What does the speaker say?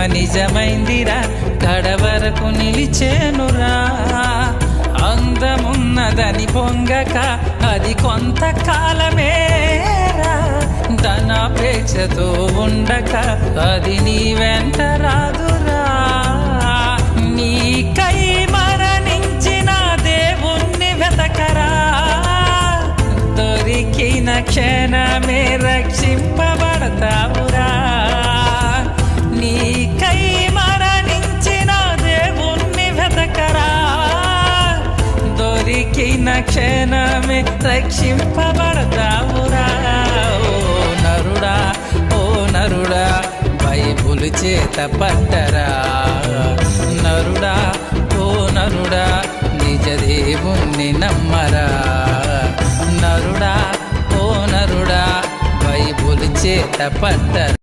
నిజమైందిరా కడవరకు నిలిచేనురా. అందమున్నదని పొంగక అది కొంతకాలమేరా. ధనాపేక్షతో ఉండక అది నీ వెంట రాదురా. నీకై మరణించిన దేవుణ్ణి వెతకరా. దొరికిన క్షణమే రక్షింపబడతావురా. నీకై మరణించిన దేవుణ్ణి వెతకరా. దొరికిన క్షణమే రక్షింపబడతావురా. ఓ నరుడా, ఓ నరుడా, బైబుల్ చేత పట్టరా. నరుడా, ఓ నరుడా, నిజ దేవుణ్ణి నమ్మరా. నరుడా, ఓ నరుడా, బైబుల్ చేత పట్టరా.